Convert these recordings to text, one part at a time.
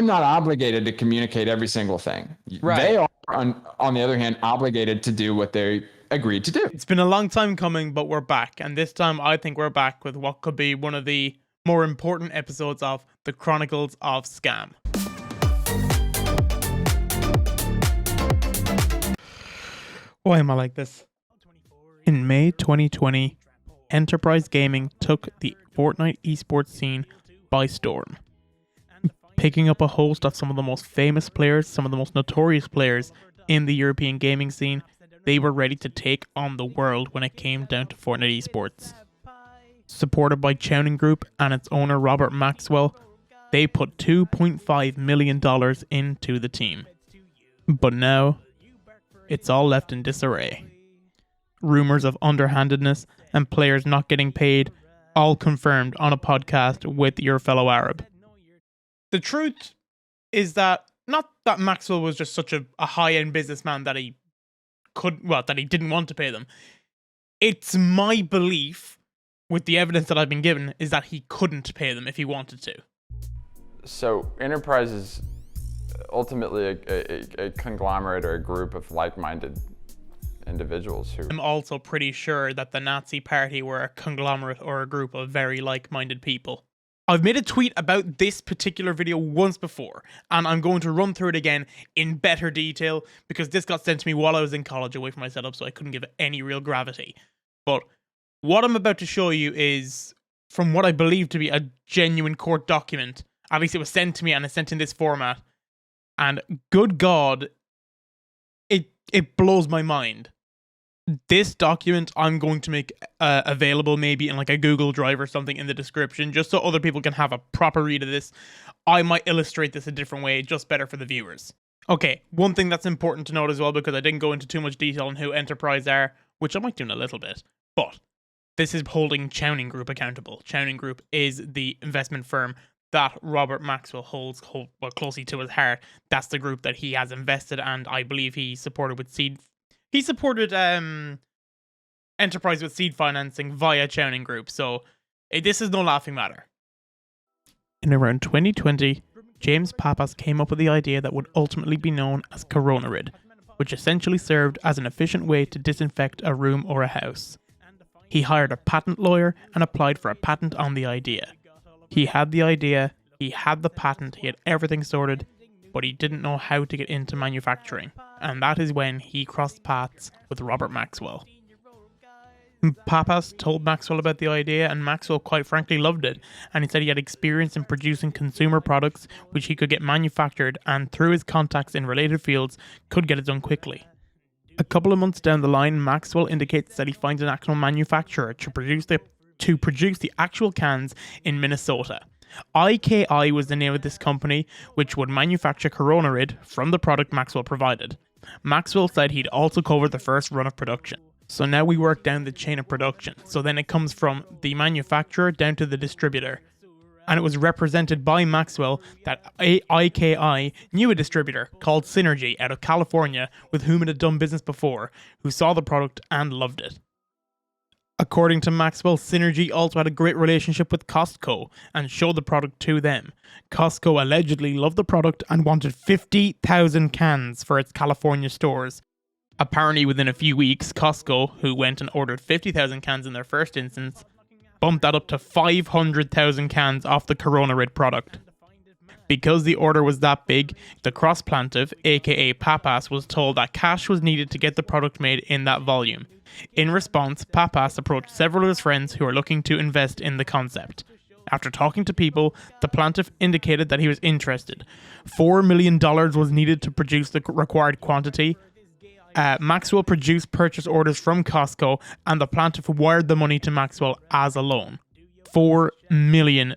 not obligated to communicate every single thing. Right. They are, on the other hand, obligated to do what they agreed to do. It's been a long time coming, but we're back. And this time, I think we're back with what could be one of the more important episodes of the Chronicles of Scam. Why am I like this? In May 2020, Enterprise Gaming took the Fortnite esports scene by storm, picking up a host of some of the most famous players, some of the most notorious players in the European gaming scene. They were ready to take on the world when it came down to Fortnite esports. Supported by Chowning Group and its owner Robert Maxwell, they put $2.5 million into the team. But now, it's all left in disarray. Rumors of underhandedness and players not getting paid, all confirmed on a podcast with your fellow Arab. The truth is that, not that Maxwell was just such a high-end businessman that he didn't want to pay them. It's my belief, with the evidence that I've been given, is that he couldn't pay them if he wanted to. So Enterprise is ultimately a conglomerate or a group of like-minded individuals who... I'm also pretty sure that the Nazi Party were a conglomerate or a group of very like-minded people. I've made a tweet about this particular video once before, and I'm going to run through it again in better detail because this got sent to me while I was in college away from my setup, so I couldn't give it any real gravity. But what I'm about to show you is from what I believe to be a genuine court document. At least it was sent to me and it's sent in this format. And good God, it blows my mind. This document I'm going to make available maybe in like a Google Drive or something in the description, just so other people can have a proper read of this. I might illustrate this a different way, just better for the viewers. Okay, one thing that's important to note as well, because I didn't go into too much detail on who Enterprise are, which I might do in a little bit, but this is holding Chowning Group accountable. Chowning Group is the investment firm that Robert Maxwell holds closely to his heart. That's the group that he has invested, and I believe he supported with seed. He supported Enterprise with seed financing via Chowning Group, so this is no laughing matter. In around 2020, James Pappas came up with the idea that would ultimately be known as Coronary, which essentially served as an efficient way to disinfect a room or a house. He hired a patent lawyer and applied for a patent on the idea. He had the idea, he had the patent, he had everything sorted, but he didn't know how to get into manufacturing. And that is when he crossed paths with Robert Maxwell. Pappas told Maxwell about the idea, and Maxwell quite frankly loved it, and he said he had experience in producing consumer products which he could get manufactured, and through his contacts in related fields could get it done quickly. A couple of months down the line, Maxwell indicates that he finds an actual manufacturer to produce the actual cans in Minnesota. A.k.a. was the name of this company, which would manufacture Coronary from the product Maxwell provided. Maxwell said he'd also cover the first run of production. So now we work down the chain of production. So then it comes from the manufacturer down to the distributor. And it was represented by Maxwell that A.k.a. knew a distributor called Synergy out of California with whom it had done business before, who saw the product and loved it. According to Maxwell, Synergy also had a great relationship with Costco and showed the product to them. Costco allegedly loved the product and wanted 50,000 cans for its California stores. Apparently within a few weeks, Costco, who went and ordered 50,000 cans in their first instance, bumped that up to 500,000 cans off the Coronary product. Because the order was that big, the cross-plaintiff, a.k.a. Pappas, was told that cash was needed to get the product made in that volume. In response, Pappas approached several of his friends who were looking to invest in the concept. After talking to people, the plaintiff indicated that he was interested. $4 million was needed to produce the required quantity. Maxwell produced purchase orders from Costco, and the plaintiff wired the money to Maxwell as a loan. $4 million.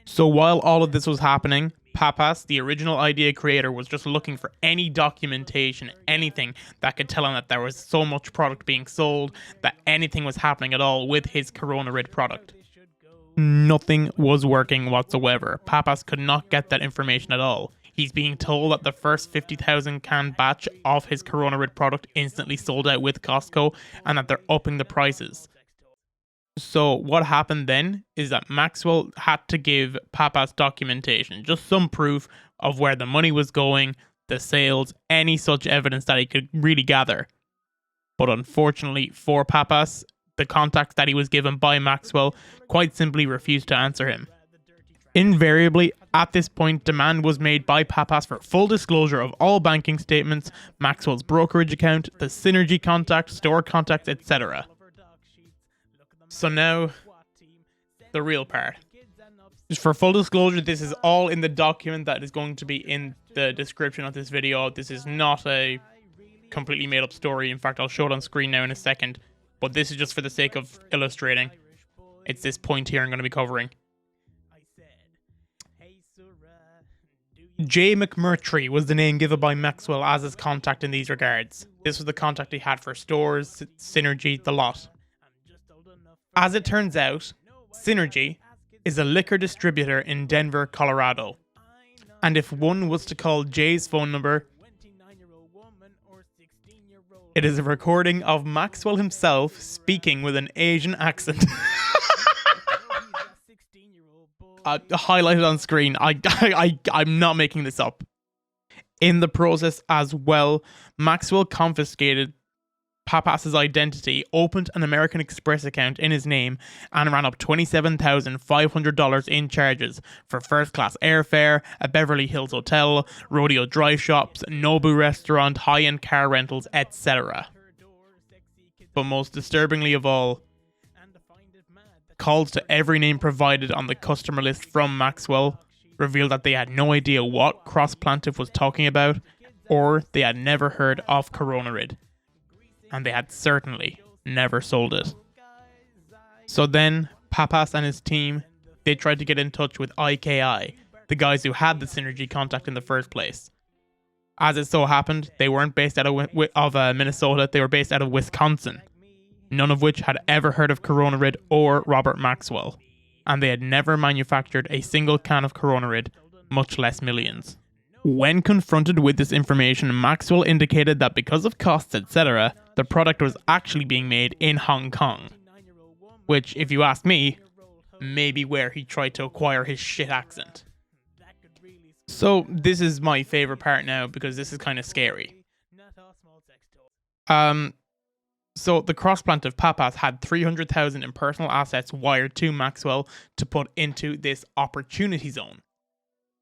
So while all of this was happening, Pappas, the original idea creator, was just looking for any documentation, anything that could tell him that there was so much product being sold, that anything was happening at all with his Coronary product. Nothing was working whatsoever. Pappas could not get that information at all. He's being told that the first 50,000 can batch of his Coronary product instantly sold out with Costco, and that they're upping the prices. So what happened then is that Maxwell had to give Papas documentation, just some proof of where the money was going, the sales, any such evidence that he could really gather. But unfortunately for Papas, the contacts that he was given by Maxwell quite simply refused to answer him. Invariably, at this point, demand was made by Papas for full disclosure of all banking statements, Maxwell's brokerage account, the Synergy contact, store contacts, etc. So now, the real part. Just for full disclosure, this is all in the document that is going to be in the description of this video. This is not a completely made up story. In fact, I'll show it on screen now in a second. But this is just for the sake of illustrating. It's this point here I'm going to be covering. J. McMurtry was the name given by Maxwell as his contact in these regards. This was the contact he had for stores, Synergy, the lot. As it turns out, Synergy is a liquor distributor in Denver, Colorado. And if one was to call Jay's phone number, it is a recording of Maxwell himself speaking with an Asian accent. Highlighted on screen. I'm not making this up. In the process as well, Maxwell confiscated Papas's identity, opened an American Express account in his name, and ran up $27,500 in charges for first-class airfare, a Beverly Hills hotel, rodeo drive shops, Nobu restaurant, high-end car rentals, etc. But most disturbingly of all, calls to every name provided on the customer list from Maxwell revealed that they had no idea what Cross-Plantive was talking about, or they had never heard of Coronary. And they had certainly never sold it. So then, Papas and his team, they tried to get in touch with A.k.a, the guys who had the Synergy contact in the first place. As it so happened, they weren't based out of Minnesota, they were based out of Wisconsin, none of which had ever heard of Coronary or Robert Maxwell, and they had never manufactured a single can of Coronary, much less millions. When confronted with this information, Maxwell indicated that because of costs, etc., the product was actually being made in Hong Kong. Which, if you ask me, may be where he tried to acquire his shit accent. So, this is my favourite part now, because this is kind of scary. So, the Cross-Plantive Papas had $300,000 in personal assets wired to Maxwell to put into this opportunity zone.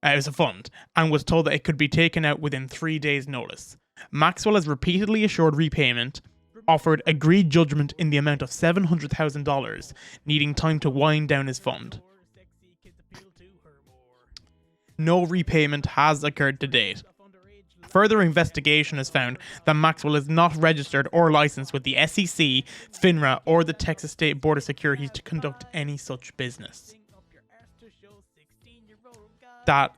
It was a fund, and was told that it could be taken out within 3 days' notice. Maxwell has repeatedly assured repayment, offered agreed judgment in the amount of $700,000, needing time to wind down his fund. No repayment has occurred to date. Further investigation has found that Maxwell is not registered or licensed with the SEC, FINRA, or the Texas State Board of Securities to conduct any such business. That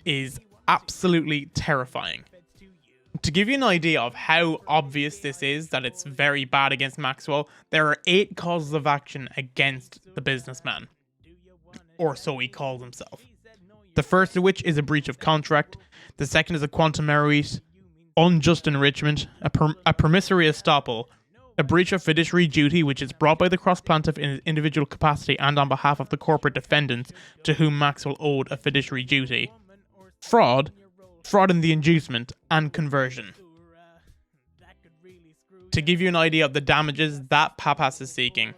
is absolutely terrifying. To give you an idea of how obvious this is, that it's very bad against Maxwell, there are 8 causes of action against the businessman. Or so he calls himself. The first of which is a breach of contract. The second is a quantum merit, unjust enrichment, a promissory estoppel, a breach of fiduciary duty, which is brought by the Cross-Plantive in his individual capacity and on behalf of the corporate defendants to whom Maxwell owed a fiduciary duty, fraud in the inducement, and conversion. To give you an idea of the damages that Papas is seeking,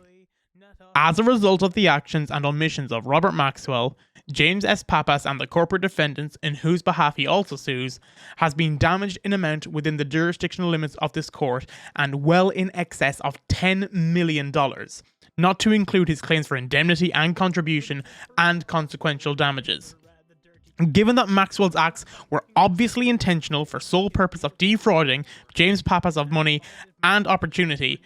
as a result of the actions and omissions of Robert Maxwell, James S. Papas and the corporate defendants, in whose behalf he also sues, has been damaged in amount within the jurisdictional limits of this court and well in excess of $10 million, not to include his claims for indemnity and contribution and consequential damages. Given that Maxwell's acts were obviously intentional for sole purpose of defrauding James Papas of money and opportunity,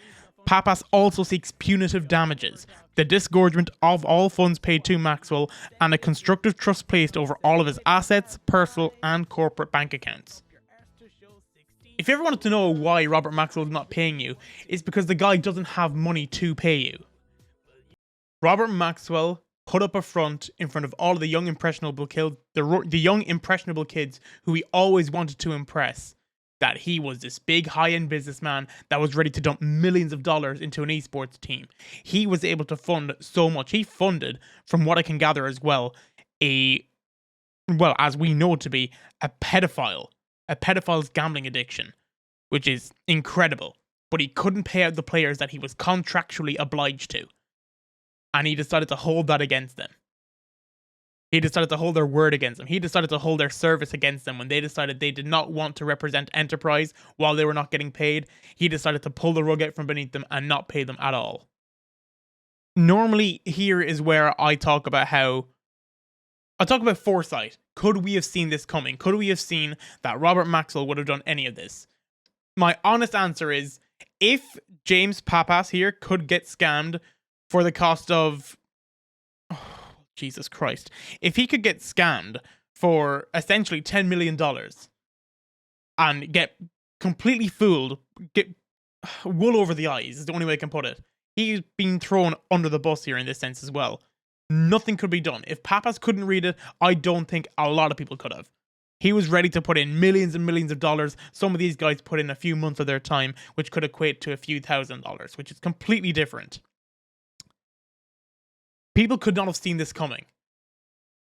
Papas also seeks punitive damages, the disgorgement of all funds paid to Maxwell, and a constructive trust placed over all of his assets, personal and corporate bank accounts. If you ever wanted to know why Robert Maxwell is not paying you, it's because the guy doesn't have money to pay you. Robert Maxwell put up a front in front of all of the young impressionable kids who he always wanted to impress, that he was this big high-end businessman that was ready to dump millions of dollars into an esports team. He was able to fund so much. He funded, from what I can gather as well, as we know to be, a pedophile's gambling addiction, which is incredible. But he couldn't pay out the players that he was contractually obliged to. And he decided to hold that against them. He decided to hold their word against them. He decided to hold their service against them when they decided they did not want to represent Enterprise while they were not getting paid. He decided to pull the rug out from beneath them and not pay them at all. Normally, here is where I talk about foresight. Could we have seen this coming? Could we have seen that Robert Maxwell would have done any of this? My honest answer is, if James Pappas here could get scammed for the cost of... Jesus Christ. If he could get scammed for essentially $10 million and get completely fooled, get wool over the eyes, is the only way I can put it. He's been thrown under the bus here in this sense as well. Nothing could be done. If Pappas couldn't read it, I don't think a lot of people could have. He was ready to put in millions and millions of dollars. Some of these guys put in a few months of their time, which could equate to a few $1,000s, which is completely different. People could not have seen this coming.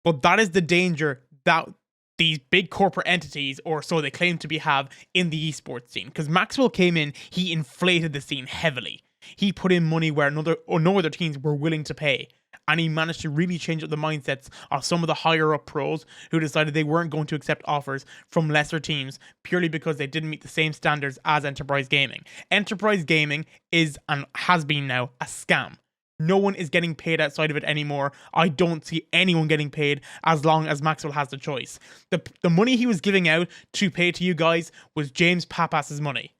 But that is the danger that these big corporate entities, or so they claim to be, have in the esports scene. Because Maxwell came in, he inflated the scene heavily. He put in money where no other teams were willing to pay. And he managed to really change up the mindsets of some of the higher up pros who decided they weren't going to accept offers from lesser teams purely because they didn't meet the same standards as Enterprise Gaming. Enterprise Gaming is, and has been now, a scam. No one is getting paid outside of it anymore. I don't see anyone getting paid as long as Maxwell has the choice. The money he was giving out to pay to you guys was James Pappas's money.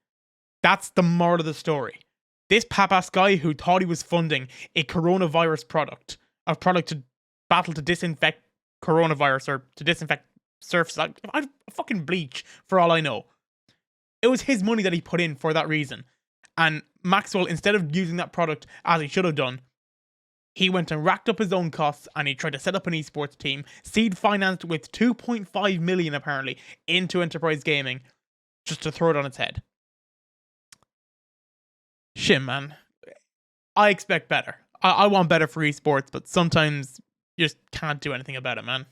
That's the moral of the story. This Pappas guy who thought he was funding a coronavirus product, a product to battle to disinfect coronavirus or to disinfect surfaces, fucking bleach for all I know. It was his money that he put in for that reason. And Maxwell, instead of using that product as he should have done, he went and racked up his own costs and he tried to set up an esports team, seed financed with $2.5 million apparently into Enterprise Gaming, just to throw it on its head. Shit, man. I expect better. I want better for esports, but sometimes you just can't do anything about it, man.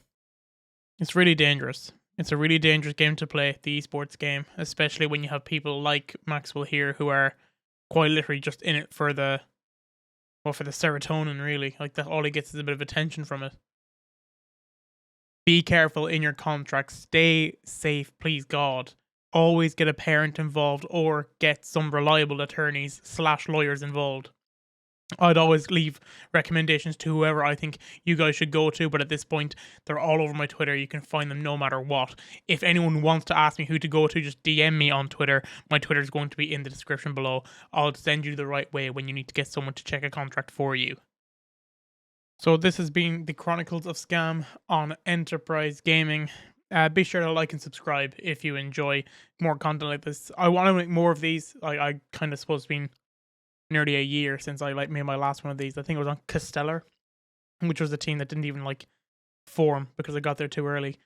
It's really dangerous. It's a really dangerous game to play, the esports game, especially when you have people like Maxwell here who are quite literally just in it for the serotonin, really. Like, that, all he gets is a bit of attention from it. Be careful in your contracts. Stay safe, please God. Always get a parent involved or get some reliable attorneys / lawyers involved. I'd always leave recommendations to whoever I think you guys should go to, but at this point, they're all over my Twitter. You can find them no matter what. If anyone wants to ask me who to go to, just DM me on Twitter. My Twitter is going to be in the description below. I'll send you the right way when you need to get someone to check a contract for you. So this has been the Chronicles of Scam on Enterprise Gaming. Be sure to like and subscribe if you enjoy more content like this. I want to make more of these. I kind of suppose it's been nearly a year since I made my last one of these. I think it was on Castellar, which was a team that didn't even form because I got there too early.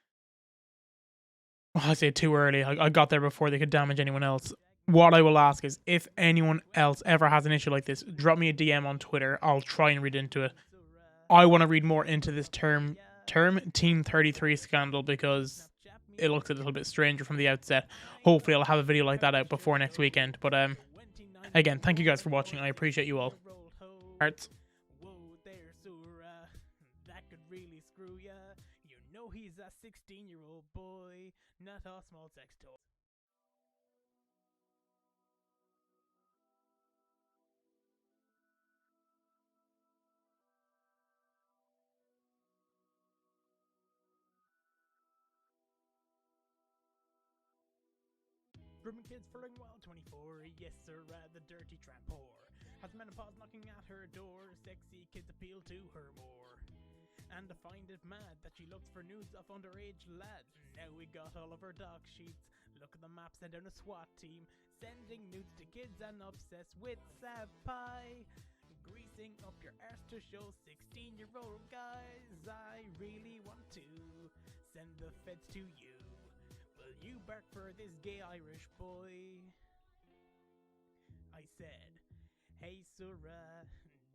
Well, I say too early. I got there before they could damage anyone else. What I will ask is, if anyone else ever has an issue like this, drop me a DM on Twitter. I'll try and read into it. I want to read more into this term Team 33 scandal because it looks a little bit stranger from the outset. Hopefully I'll have a video like that out before next weekend. But again, thank you guys for watching. I appreciate you all. Hearts. That could really screw ya. You know he's a 16-year-old boy, not a small sex toy. Grooming kids for while 24, yes sir, the dirty tramp whore. Has menopause knocking at her door, sexy kids appeal to her more. And I find it mad that she looks for nudes of underage lads. Now we got all of her doc sheets, look at the map, send down a SWAT team. Sending nudes to kids and obsessed with sad pie. Greasing up your arse to show 16-year-old guys. I really want to send the feds to you. Will you bark for this gay Irish boy. I said, hey Sarah,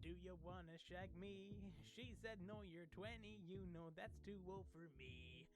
do you wanna shag me? She said, no, you're 20, you know that's too old for me.